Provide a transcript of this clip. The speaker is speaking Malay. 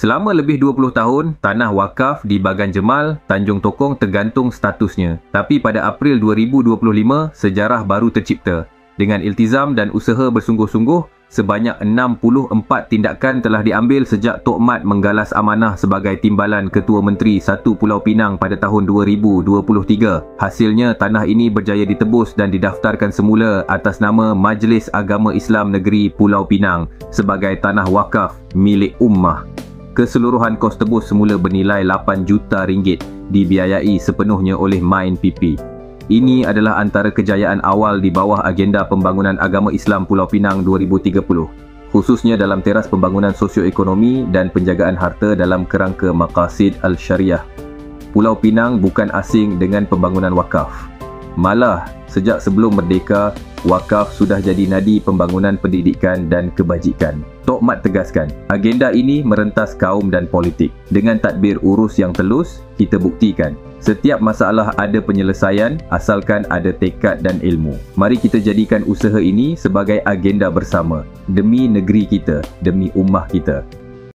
Selama lebih 20 tahun, tanah wakaf di Bagan Jemal, Tanjung Tokong tergantung statusnya. Tapi pada April 2025, sejarah baru tercipta. Dengan iltizam dan usaha bersungguh-sungguh, sebanyak 64 tindakan telah diambil sejak Tok Mat menggalas amanah sebagai Timbalan Ketua Menteri Satu Pulau Pinang pada tahun 2023. Hasilnya, tanah ini berjaya ditebus dan didaftarkan semula atas nama Majlis Agama Islam Negeri Pulau Pinang sebagai tanah wakaf milik ummah. Keseluruhan kos tebus semula bernilai 8 juta ringgit, dibiayai sepenuhnya oleh Main PP. Ini adalah antara kejayaan awal di bawah agenda pembangunan agama Islam Pulau Pinang 2030, khususnya dalam teras pembangunan sosioekonomi dan penjagaan harta dalam kerangka maqasid al-syariah. Pulau Pinang bukan asing dengan pembangunan wakaf. Malah, sejak sebelum merdeka, wakaf sudah jadi nadi pembangunan pendidikan dan kebajikan. Tok Mat tegaskan, agenda ini merentas kaum dan politik. Dengan tadbir urus yang telus, kita buktikan setiap masalah ada penyelesaian asalkan ada tekad dan ilmu. Mari kita jadikan usaha ini sebagai agenda bersama demi negeri kita, demi ummah kita.